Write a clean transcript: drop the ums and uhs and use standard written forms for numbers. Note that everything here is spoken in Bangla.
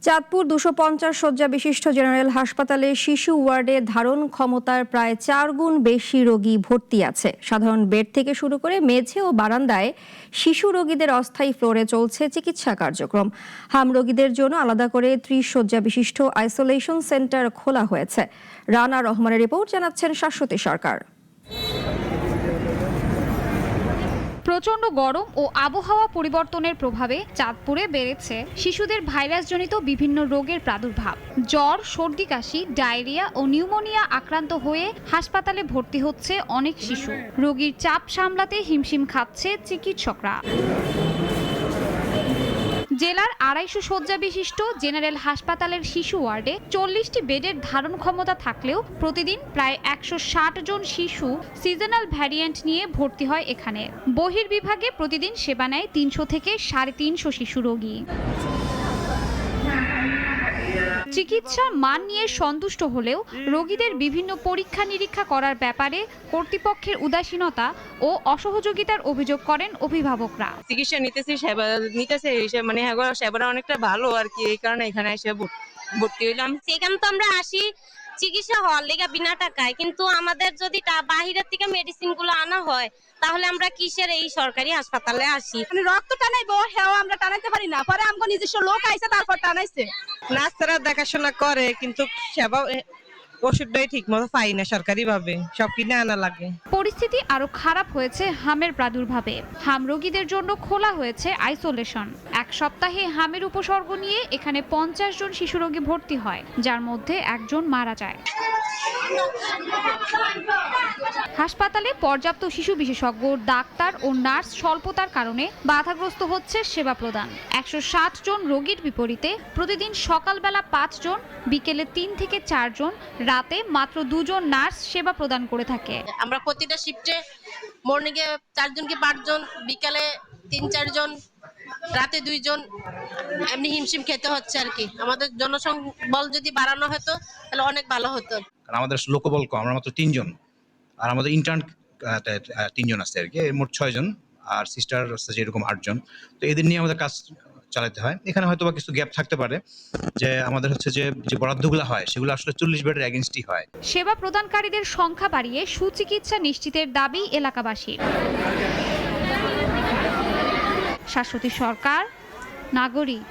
চাঁদপুর ২৫০ শয্যা বিশিষ্ট জেনারেল হাসপাতালে শিশু ওয়ার্ডে ধারণ ক্ষমতার প্রায় ৪ গুণ বেশি রোগী ভর্তি আছে। সাধারণ বেড থেকে শুরু করে মেঝে ও বারান্দায় শিশু রোগীদের অস্থায়ী ফ্লোরে চলছে চিকিৎসা কার্যক্রম। হাম রোগীদের জন্য আলাদা করে ৩০ শয্যা বিশিষ্ট আইসোলেশন সেন্টার খোলা হয়েছে। রানা রহমানের রিপোর্ট, জানাচ্ছেন শাশ্বতী সরকার। প্রচণ্ড গরম ও আবহাওয়া পরিবর্তনের প্রভাবে চাঁদপুরে বেড়েছে শিশুদের ভাইরাসজনিত বিভিন্ন রোগের প্রাদুর্ভাব। জ্বর, সর্দি কাশি, ডায়রিয়া ও নিউমোনিয়া আক্রান্ত হয়ে হাসপাতালে ভর্তি হচ্ছে অনেক শিশু। রোগীর চাপ সামলাতে হিমশিম খাচ্ছে চিকিৎসকরা। জেলার ২৫০ শয্যা বিশিষ্ট জেনারেল হাসপাতালের শিশু ওয়ার্ডে ৪০টি বেডের ধারণ ক্ষমতা থাকলেও প্রতিদিন প্রায় ১৬০ জন শিশু সিজনাল ভ্যারিয়েন্ট নিয়ে ভর্তি হয় এখানে। বহির্বিভাগে প্রতিদিন সেবা নেয় ৩০০ থেকে ৩৫০ শিশু রোগী। চিকিৎসার মান নিয়ে সন্তুষ্ট হলেও রোগীদের বিভিন্ন পরীক্ষা নিরীক্ষা করার ব্যাপারে কর্তৃপক্ষের উদাসীনতা ও অসহযোগিতার অভিযোগ করেন অভিভাবকরা। চিকিৎসা নিতেছে মানে সেবাটা অনেকটা ভালো আর কি, এই কারণে এখানে এসে ভর্তি হইলাম। সেখানে তো আমরা আসি চিকিৎসা হওয়ার লেগে বিনা টাকায়, কিন্তু আমাদের যদি বাহিরের থেকে মেডিসিন গুলো আনা হয় তাহলে আমরা কিসের এই সরকারি হাসপাতালে আসি? রক্ত টানাইবো হেও আমরা টানাইতে পারি না, পরে আমগো নিজস্ব লোক আইছে তারপর টানাইছে। নার্সরা দেখাশোনা করে কিন্তু সেবা ওষুধটাই ঠিক মতো পাই না সরকারি ভাবে, সব কিনে আনা লাগে। পরিস্থিতি আরো খারাপ হয়েছে হামের প্রাদুর্ভাবে। হাম রোগীদের জন্য খোলা হয়েছে আইসোলেশন। এক সপ্তাহে হামের উপসর্গ নিয়ে এখানে ৫০ জন শিশু রোগী ভর্তি হয়, যার মধ্যে একজন মারা যায়। হাসপাতালে পর্যাপ্ত শিশু বিশেষজ্ঞ, ডাক্তার ও নার্স স্বল্পতার কারণে বাধাগ্রস্ত হচ্ছে সেবা প্রদান। ১৬০ জন রোগীর বিপরীতে প্রতিদিন সকালবেলা ৫ জন, বিকেলে ৩ থেকে ৪ জন, রাতে মাত্র ২ জন নার্স সেবা প্রদান করে থাকে। আমরা প্রতিটা শিফটে মর্নিংয়ে ৪ জন কি ৫ জন, বিকালে ৩-৪ জন, রাতে ২ জন, এমনি হিমশিম খেতে হচ্ছে আর কি। আমাদের জনসংবল যদি বাড়ানো হতো তাহলে অনেক ভালো হতো। কারণ আমাদের লোকবল কম, আমরা মাত্র ৩ জন, আর আমাদের ইন্টার্ন ৩ জন আছে আর কি, মোট ৬ জন, আর সিস্টার আছে যেরকম ৮ জন। তো এদের নিয়ে আমাদের কাজ চালাতে হয়। এখানে হয়তো বা কিছু গ্যাপ থাকতে পারে, যে আমাদের হচ্ছে যে বরাদ্দগুলো হয় সেগুলো আসলে ৪০ বেডের এগেইনস্টই হয়। সেবা প্রদানকারীদের সংখ্যা বাড়িয়ে সুচিকিৎসা নিশ্চিতের দাবি এলাকাবাসীর। শাশ্বতী সরকার, নাগরিক।